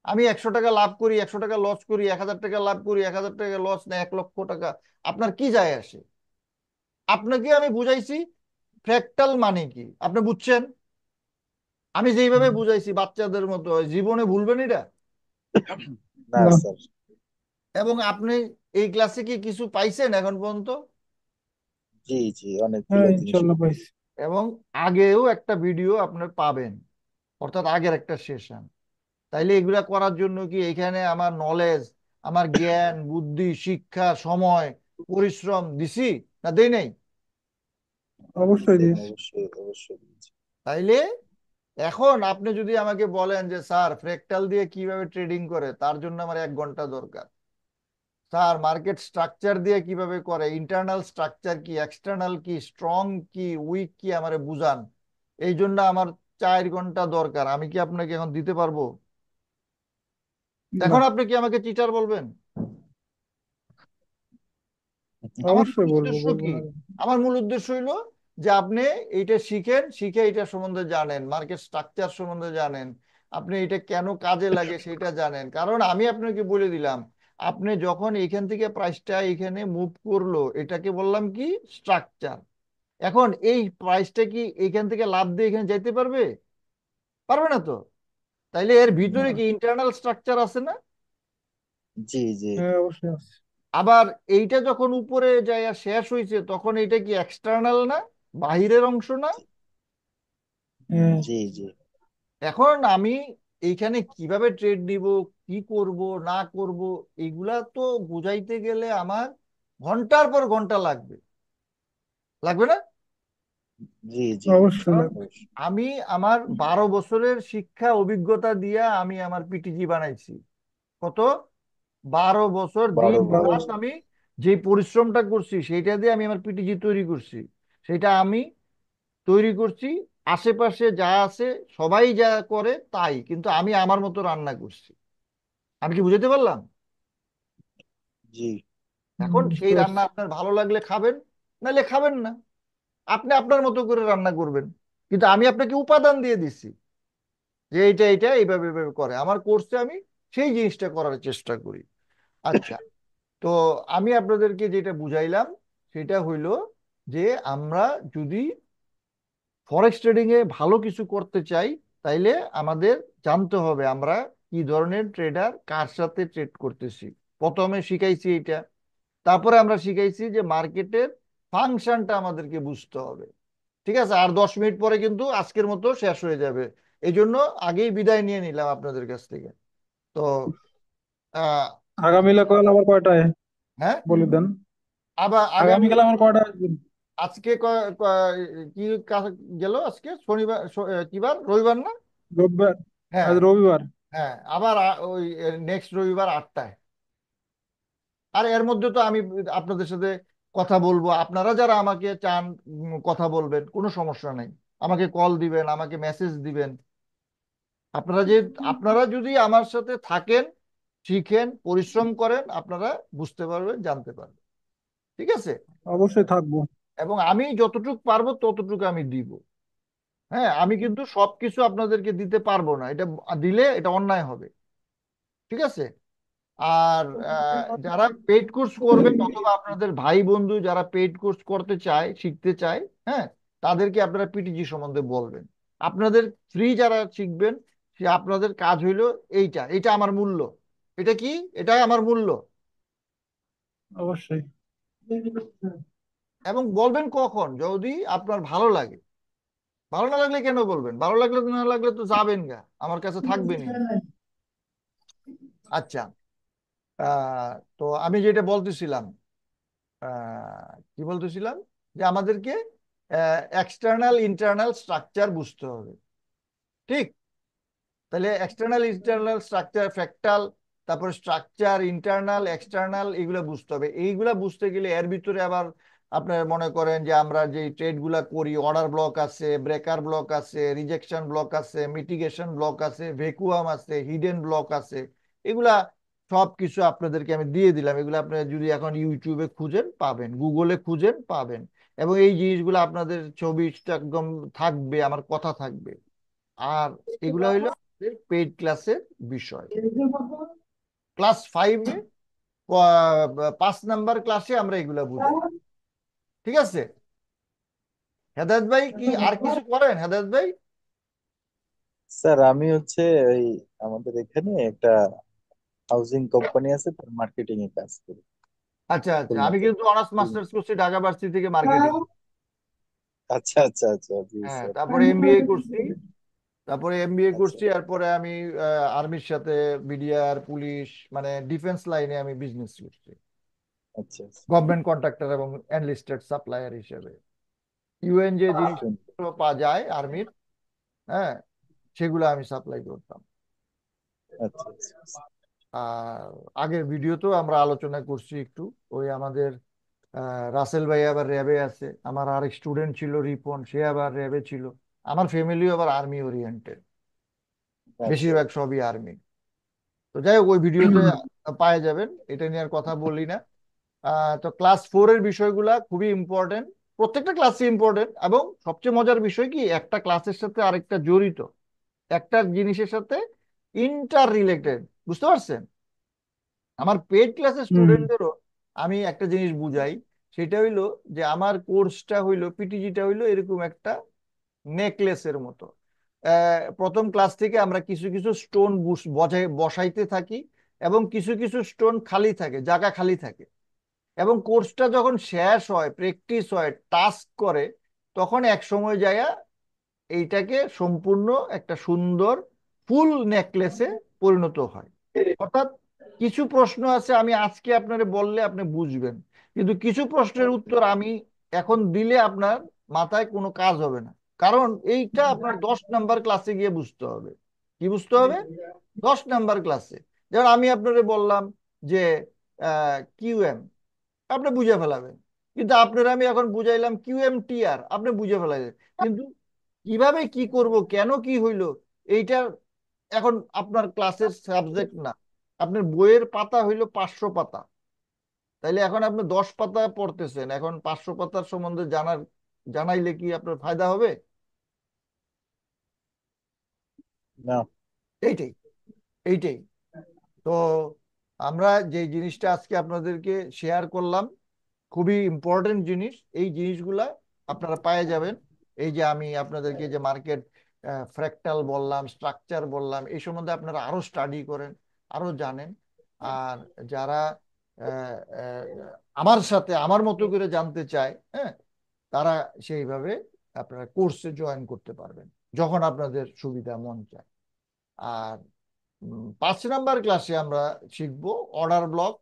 আমি 100 টাকা লাভ করি, 100 টাকা লস করি, 1000 টাকা লাভ করি, 1000 টাকা লস, না 1 লক্ষ টাকা, আপনার কি যায় আসে? আপনাকে আমি বুঝাইছি ফ্র্যাক্টাল মানে কি, আপনি বুঝছেন? আমি যেইভাবে হুম। বুঝাইছি বাচ্চাদের মতো, জীবনে ভুলবেন এটা? না না। স্যার। এবং আপনি এই ক্লাসে কি কিছু পাইছেন এখন পর্যন্ত? জি জি, অনেকগুলো হ্যাঁ, জিনিস ইনশাল্লাহ পাইছি। এবং আগেও একটা ভিডিও আপনার পাবেন, অর্থাৎ আগের একটা সেশন। তাইলে এগুলা করার জন্য কি এখানে আমার নলেজ, আমার জ্ঞান বুদ্ধি শিক্ষা সময় পরিশ্রম দিছি, না দেই নাই? অবশ্যই দিয়েছেন, দিস। অবশ্যই অবশ্যই দিয়েছেন। তাইলে এখন আপনি যদি আমাকে বলেন যে স্যার ফ্র্যাক্টাল দিয়ে কিভাবে ট্রেডিং করে, তার জন্য আমার 1 ঘন্টা দরকার। স্যার মার্কেট স্ট্রাকচার দিয়ে কিভাবে করে, ইন্টারনাল স্ট্রাকচার কি, এক্সটার্নাল কি, স্ট্রং কি, উইক কি, আমারে বুঝান, এই জন্য আমার 4 ঘন্টা দরকার। আমি কি আপনাকে এখন দিতে পারবো? না, এখন আপনি কি আমাকে চিটার বলবেন? আমার মূল অবশ্যই বলবো, উদ্দেশ্য বলবো কি? না কেন? আমার মূল উদ্দেশ্য হইলো যে আপনি এইটা শিখেন, শিখে এটা সম্বন্ধে জানেন, মার্কেট স্ট্রাকচার সম্বন্ধে জানেন, আপনি এটা কেন কাজে লাগে সেটা জানেন। কারণ আমি আপনাকে বলে দিলাম, আপনি যখন এখান থেকে প্রাইসটা এখানে মুভ করলো, এটাকে বললাম কি স্ট্রাকচার। এখন এই প্রাইসটা কি এখান থেকে লাভ দিয়ে এখানে যাইতে পারবে? পারবে না তো। তাইলে এর ভিতরে না। কি ইন্টারনাল স্ট্রাকচার আছে না? জি জি হ্যাঁ, অবশ্যই আছে। আবার এইটা যখন উপরে যায় শেষ হয়েছে, তখন এটা কি এক্সটার্নাল না, বাহিরের অংশ না? হ্যাঁ, জি জি। এখন আমি এইখানে কিভাবে ট্রেড নিব, কি করব না করব, এগুলা তো বুঝাইতে গেলে আমার ঘন্টার পর ঘন্টা লাগবে, লাগবে না? জি জি। অবশ্যই কারণ লাগবে। অবশ্যই। আমি আমার 12 বছরের শিক্ষা অভিজ্ঞতা দিয়ে আমি আমার পিটিজি বানাইছি। কত? 12 বছর দিন 12 রাত বছর। আমি যে পরিশ্রমটা করছি সেইটা দিয়ে আমি আমার পিটিজি তৈরি করছি। সেটা আমি তৈরি করছি, আশেপাশে যা আছে সবাই যা করে তাই, কিন্তু আমি আমার মতো রান্না করছি। আমি কি বুঝাতে পারলাম? জি। এখন সেই বুঝতে রান্না পারছি। আপনার ভালো লাগলে খাবেন, নাহলে খাবেন না। আপনি আপনার মতো করে রান্না করবেন, কিন্তু আমি আপনাকে উপাদান দিয়ে দিচ্ছি যে এইটা এইটা এইভাবে এইভাবে করে। আমার কোর্সে আমি সেই জিনিসটা করার চেষ্টা করি। আচ্ছা, তো আমি আপনাদেরকে যেটা বুঝাইলাম সেটা হইল যে আমরা যদি ফরেক্স ট্রেডিং এ ভালো কিছু করতে চাই, তাইলে আমাদের জানতে হবে আমরা কি ধরনের ট্রেডার, কার সাথে ট্রেড করতেছি। প্রথমে শিখাইছি এটা, তারপরে আমরা শিখাইছি যে মার্কেটের ফাংশনটা আমাদেরকে বুঝতে হবে। ঠিক আছে, আর 10 মিনিট পরে কিন্তু আজকের মতো শেষ হয়ে যাবে। এই জন্য আগেই বিদায় নিয়ে নিলাম আপনাদের কাছ থেকে। তো আহ আগামীকাল কল আবার কয়টায় হ্যাঁ, বলে দেন। আবার আগামী আগামীকাল আমার কয়টায় আসবেন? আজকে কি গেল, আজকে শনিবার, কি বার, রবিবার না? রবিবার। হ্যাঁ, আজ রবিবার। হ্যাঁ, আবার ওই নেক্সট রবিবার 8টায়। আর এর মধ্যে তো আমি আপনাদের সাথে কথা বলবো, আপনারা যারা আমাকে চান কথা বলবেন, কোনো সমস্যা নেই। আমাকে কল দিবেন, আমাকে মেসেজ দিবেন। আপনারা যে আপনারা যদি আমার সাথে থাকেন, শিখেন, পরিশ্রম করেন, আপনারা বুঝতে পারবেন, জানতে পারবেন। ঠিক আছে? অবশ্যই থাকবো। এবং আমি যতটুকু পারবো ততটুকু আমি দিব। হ্যাঁ, আমি কিন্তু সবকিছু আপনাদেরকে দিতে পারবো না, এটা দিলে এটা অন্যায় হবে। ঠিক আছে? আর যারা পেইড কোর্স করবেন অথবা আপনাদের ভাই বন্ধু যারা পেইড কোর্স করতে চায়, শিখতে চায়, হ্যাঁ, তাদেরকে আপনারা পিটিজি সম্বন্ধে বলবেন। আপনাদের ফ্রি যারা শিখবেন, সে আপনাদের কাজ হইলো এইটা, এটা আমার মূল্য। এটা কি? এটাই আমার মূল্য। অবশ্যই। এবং বলবেন কখন? যদি আপনার ভালো লাগে। ভালো না লাগলে কেন বলবেন? ভালো লাগলে, না লাগলে তো যাবেন গা, আমার কাছে থাকবেনই না। আচ্ছা, তো আমি যেটা বলতেছিলাম, কি বলতেছিলাম, যে আমাদেরকে এক্সটার্নাল ইন্টারনাল স্ট্রাকচার বুঝতে হবে। ঠিক? তাহলে এক্সটার্নাল ইন্টারনাল স্ট্রাকচার, ফ্র্যাক্টাল, তারপর স্ট্রাকচার ইন্টারনাল এক্সটার্নাল, এগুলো বুঝতে হবে। এইগুলা বুঝতে গেলে এর ভিতরে আবার আপনার মনে করেন যে আমরা যে ট্রেড গুলা করি, অর্ডার ব্লক আছে, ব্রেকার ব্লক আছে, রিজেকশন ব্লক আছে, মিটিগেশন ব্লক আছে, ভেকুয়াম আছে, হিডেন ব্লক আছে, এগুলা সব কিছু আপনাদেরকে আমি দিয়ে দিলাম। এগুলো আপনারা যদি এখন ইউটিউবে খুঁজেন পাবেন, গুগলে খুঁজেন পাবেন। এবং এই জিনিসগুলো আপনাদের ছবি একদম থাকবে, আমার কথা থাকবে। আর এগুলা হইলো পেইড ক্লাসের বিষয়। ক্লাস 5-এ 5 নাম্বার ক্লাসে আমরা এগুলা বুঝাই। ঠিক আছে? হেদায়েত ভাই কি আর কিছু করেন হেদায়েত ভাই? স্যার আমি হচ্ছে ওই আমাদের এখানে একটা হাউজিং কোম্পানি আছে, তার মার্কেটিং এ কাজ করি আচ্ছা আচ্ছা, আমি খুলনাতে। কিন্তু অনার্স মাস্টার্স করছি ঢাকা ভার্সিটি থেকে মার্কেটিং। আচ্ছা আচ্ছা আচ্ছা, জি হ্যাঁ, স্যার। তারপরে এমবিএ করছি। আচ্ছা এরপরে আমি আর্মির সাথে বিডিআর পুলিশ মানে ডিফেন্স লাইনে আমি বিজনেস করছি, আচ্ছা আচ্ছা। গভর্নমেন্ট কন্ট্রাক্টর এবং এনলিস্টেড সাপ্লায়ার হিসেবে। ইউএন যে জিনিসগুলো পাওয়া যায় আর্মির, হ্যাঁ, সেগুলো আমি সাপ্লাই করতাম। আচ্ছা আচ্ছা। আর আগের ভিডিওতেও আমরা আলোচনা করছি একটু, ওই আমাদের রাসেল ভাই আবার র্যাবে আছে, আমার আরেক স্টুডেন্ট ছিল রিপন, সে আবার র্যাবে ছিল। আমার ফ্যামিলিও আবার আর্মি ওরিয়েন্টেড, আচ্ছা বেশিরভাগ সবই আর্মি। তো যাই হোক, ওই ভিডিওতে পাওয়া যাবেন, এটা নিয়ে আর কথা বলি না। তো ক্লাস 4-এর বিষয়গুলা খুবই ইম্পর্টেন্ট, প্রত্যেকটা ক্লাসে ইম্পর্টেন্ট, এবং সবচেয়ে মজার বিষয় কি একটা ক্লাসের সাথে আরেকটা জড়িত, একটা জিনিসের সাথে ইন্টার রিলেটেড, বুঝতে পারছেন? আমার পেড ক্লাসের হুম। স্টুডেন্টদেরও আমি একটা জিনিস বুঝাই, সেটা হইলো যে আমার কোর্সটা হইলো, পিটিজিটা হইলো এরকম একটা নেকলেসের মতো। প্রথম ক্লাস থেকে আমরা কিছু কিছু স্টোন বসাইতে থাকি, এবং কিছু কিছু স্টোন খালি থাকে, জায়গা খালি থাকে, এবং কোর্সটা যখন শেষ হয়, প্র্যাকটিস হয়, টাস্ক করে, তখন এক সময় যায় এইটাকে সম্পূর্ণ একটা সুন্দর ফুল নেকলেসে পরিণত হয়। অর্থাৎ কিছু প্রশ্ন আছে আমি আজকে আপনারে বললে আপনি বুঝবেন, কিন্তু কিছু প্রশ্নের উত্তর আমি এখন দিলে আপনার মাথায় কোনো কাজ হবে না, কারণ এইটা আপনার 10 নাম্বার ক্লাসে গিয়ে বুঝতে হবে। কি বুঝতে হবে? 10 নাম্বার ক্লাসে। যেমন আমি আপনারে বললাম যে কিউএম, আপনি বুঝে ফেলাবেন, কিন্তু আপনারা আমি এখন বুঝাইলাম কিউএমটিআর, আপনি বুঝে ফেলাবেন, কিন্তু কিভাবে কি করব, কেন কি হইলো, এইটা এখন আপনার ক্লাসের সাবজেক্ট না। আপনার বইয়ের পাতা হইলো 500 পাতা, তাইলে এখন আপনি 10 পাতা পড়তেছেন, এখন 500 পাতার সম্বন্ধে জানাইলে কি আপনার ফায়দা হবে? না। এইটাই, এইটাই। তো আমরা যে জিনিসটা আজকে আপনাদেরকে শেয়ার করলাম, খুবই ইম্পর্টেন্ট জিনিস, এই জিনিসগুলা আপনারা পেয়ে যাবেন। এই যে আমি আপনাদেরকে যে মার্কেট ফ্র্যাকটাল বললাম, স্ট্রাকচার বললাম, এই সম্বন্ধে আপনারা আরো স্টাডি করেন, আরো জানেন। আর যারা আহ, আহ, আমার সাথে আমার মতো করে জানতে চায়, হ্যাঁ, তারা সেইভাবে আপনারা কোর্সে জয়েন করতে পারবেন যখন আপনাদের সুবিধা মন চায়। আর 5 নাম্বার ক্লাসে আমরা শিখব order block,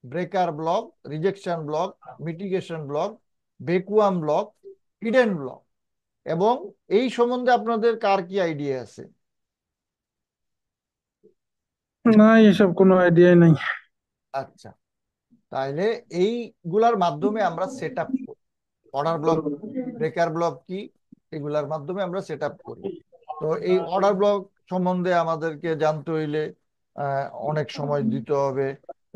breaker block, rejection block, mitigation block, vacuum block, hidden block. এবং এই সম্বন্ধে আপনাদের কার কি আইডিয়া আছে? না, এসব কোনো আইডিয়াই নাই। আচ্ছা, তাইলে এইগুলার মাধ্যমে আমরা সেট আপ করি, অর্ডার ব্লক, ব্রেকার ব্লক কি, এগুলার মাধ্যমে আমরা সেট আপ করি। তো এই অর্ডার ব্লক সম্বন্ধে আমাদেরকে জানতে হইলে অনেক সময় দিতে হবে,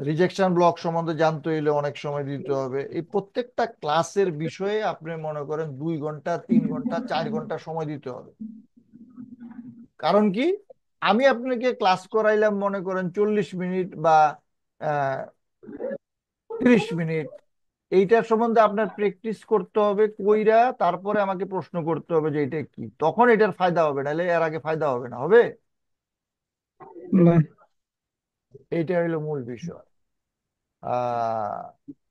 রিজেকশন ব্লক সম্বন্ধে জানতে হইলে অনেক সময় দিতে হবে। এই প্রত্যেকটা ক্লাসের বিষয়ে আপনি মনে করেন 2 ঘন্টা, 3 ঘন্টা, 4 ঘন্টা সময় দিতে হবে। কারণ কি, আমি আপনাকে ক্লাস করাইলাম মনে করেন 40 মিনিট বা 30 মিনিট, এইটার সম্বন্ধে আপনার প্র্যাকটিস করতে হবে, কইরা তারপরে আমাকে প্রশ্ন করতে হবে যে এটা কি, তখন এটার ফায়দা হবে, নাহলে এর আগে ফায়দা হবে না। হবে? না। এইটা হইলো মূল বিষয়। আহ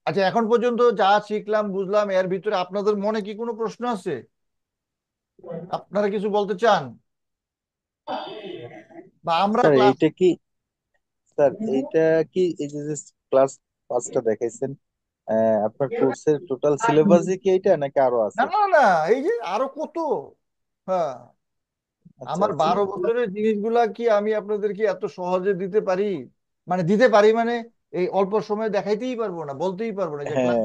আচ্ছা, এখন পর্যন্ত যা শিখলাম বুঝলাম, এর ভিতরে আপনাদের মনে কি কোনো প্রশ্ন আছে? আপনারা কিছু বলতে চান? বা আমরা স্যার ক্লাস, এইটা কি, স্যার এইটা কি এই যে ক্লাস 5টা দেখাইছেন, আপনার কোর্সের টোটাল সিলেবাসই কি এইটা নাকি আরো না আছে? না না, এই যে আরো কত, হ্যাঁ, আচ্ছা আমার আচ্ছা। 12 বছরের জিনিসগুলা কি আমি আপনাদেরকে এত সহজে দিতে পারি? মানে দিতে পারি মানে এই অল্প সময় দেখাইতেই পারবো না, বলতেই পারবো না যে হ্যাঁ।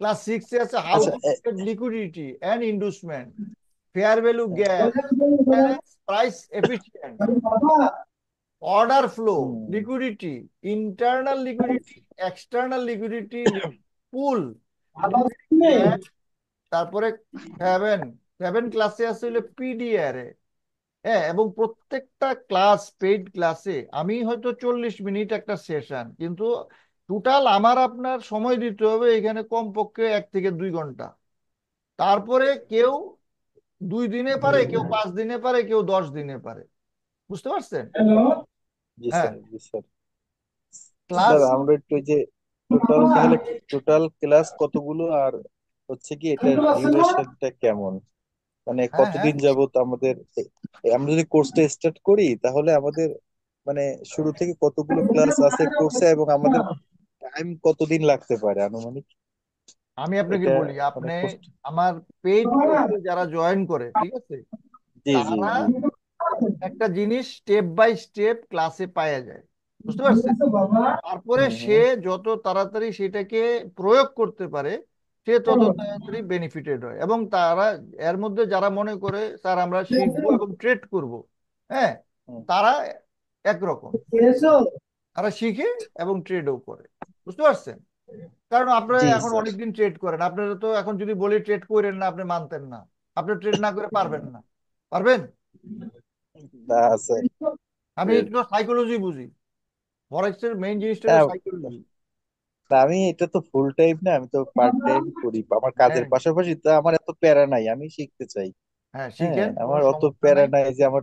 ক্লাস 6-এ আছে হাউ আচ্ছা to trade liquidity and inducement, fair value gap, price efficient, order flow, hmm. Liquidity, internal liquidity, external liquidity, pool, liquidity gap, তারপরে 7 7 ক্লাসে আছে হলো পিডিআর, হ্যাঁ, এবং প্রত্যেকটা ক্লাস, পেইড ক্লাসে আমি হয়তো 40 মিনিট একটা সেশন, কিন্তু টোটাল আমার আপনার সময় দিতে হবে এখানে কমপক্ষে 1 থেকে 2 ঘন্টা। তারপরে কেউ 2 দিনে পারে, কেউ 5 দিনে পারে, কেউ 10 দিনে পারে। বুঝতে পারছেন? জি হ্যাঁ। স্যার, জি স্যার। ক্লাস, স্যার আমরা একটু ওই যে টোটাল, তাহলে টোটাল ক্লাস কতগুলো, আর হচ্ছে কি এটার ডিউরেশনটা কেমন, মানে হ্যাঁ হ্যাঁ, কতদিন যাবত আমাদের আমরা যদি কোর্সটা স্টার্ট করি তাহলে আমাদের মানে শুরু থেকে কতগুলো ক্লাস আছে কোর্সে, এবং আমাদের টাইম কতদিন লাগতে পারে আনুমানিক, আমি আপনাকে এটা বলি, মানে আপনি কোর্স। আমার পেইড কোর্সে যারা জয়েন করে, ঠিক আছে, জি জি তারা জি। একটা জিনিস স্টেপ বাই স্টেপ ক্লাসে পাওয়া যায়। বুঝতে পারছেন? তারপরে হুম সে হুম। যত তাড়াতাড়ি সেটাকে প্রয়োগ করতে পারে, সে তত তাড়াতাড়ি বেনিফিটেড হয়। এবং তারা, এর মধ্যে যারা মনে করে স্যার আমরা শিখবো এবং ট্রেড করব, হ্যাঁ, হুম। তারা একরকম, তারা শিখে এবং ট্রেডও করে। বুঝতে পারছেন? কারণ আপনারা জি এখন স্যার। অনেকদিন ট্রেড করেন, আপনারা তো এখন যদি বলি ট্রেড করেন না, আপনি মানতেন না। আপনি ট্রেড না করে পারবেন না, পারবেন? না স্যার। আমি একটু সাইকোলজি বুঝি, ফরেক্সের মেইন জিনিসটা হলো হ্যাঁ, সাইকোলজি। না, আমি এটা তো ফুল টাইম না, আমি তো পার্ট টাইম করি আমার কাজের হ্যাঁ পাশাপাশি, তো আমার এত প্যারা নাই, আমি শিখতে চাই। হ্যাঁ, হ্যাঁ, শিখেন, কোনো আমার অত সমস্যা প্যারা নাই। নাই যে আমার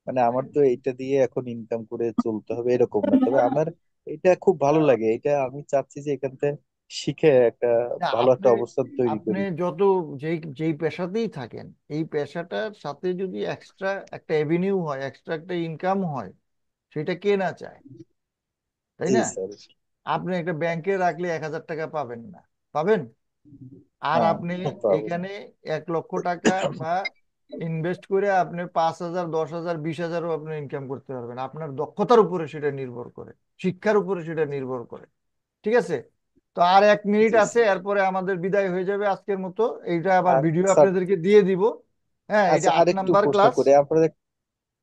মানে আমার তো এইটা দিয়ে এখন ইনকাম করে চলতে হবে এরকম না, তবে আমার এটা খুব ভালো লাগে, এটা আমি চাচ্ছি যে এখান থেকে শিখে একটা না, ভালো আপনি একটা অবস্থান তৈরি আপনি করি। যত, যেই যেই পেশাতেই থাকেন, এই পেশাটার সাথে যদি এক্সট্রা একটা এভিনিউ হয়, এক্সট্রা একটা ইনকাম হয়, সেটা কে না চায়, তাই জি না? স্যার। আপনি একটা ব্যাংকে রাখলে 1,000 টাকা পাবেন না, পাবেন? আর হ্যাঁ, আপনি পাবো। এখানে 1 লক্ষ টাকা বা ইনভেস্ট করে আপনি 5,000, 10,000, 20,000ও আপনি ইনকাম করতে পারবেন। আপনার দক্ষতার উপরে সেটা নির্ভর করে, শিক্ষার উপরে সেটা নির্ভর করে। ঠিক আছে? তো আর 1 মিনিট জি আছে, স্যার। এরপরে আমাদের বিদায় হয়ে যাবে আজকের মতো। এইটা আবার আর ভিডিও স্যার, আপনাদেরকে দিয়ে দিব। হ্যাঁ, এটা আচ্ছা, আট আরেকটু নাম্বার প্রশ্ন ক্লাস। করে আপনাদের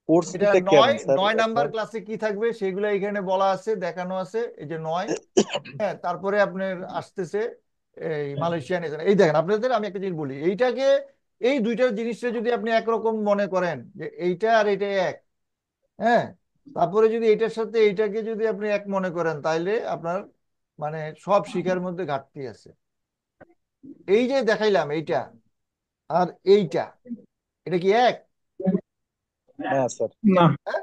কোর্স এটা ফিটা নয় কেমন স্যার নয় নাম্বার আপনার? ক্লাসে কি থাকবে সেগুলো এখানে বলা আছে, দেখানো আছে, এই যে 9। হ্যাঁ, তারপরে আপনার আসতেছে এই মালয়েশিয়ান এজেন্ট। এই দেখেন, আপনাদের আমি একটা জিনিস বলি, এইটাকে, এই দুইটা জিনিসটা যদি আপনি একরকম মনে করেন যে এইটা আর এইটা এক, হ্যাঁ, তারপরে যদি এইটার সাথে এইটাকে যদি আপনি এক মনে করেন, তাইলে আপনার মানে সব শিখার মধ্যে ঘাটতি আছে। এই যে দেখাইলাম, এইটা আর এইটা, এটা কি এক? না স্যার। না। হ্যাঁ?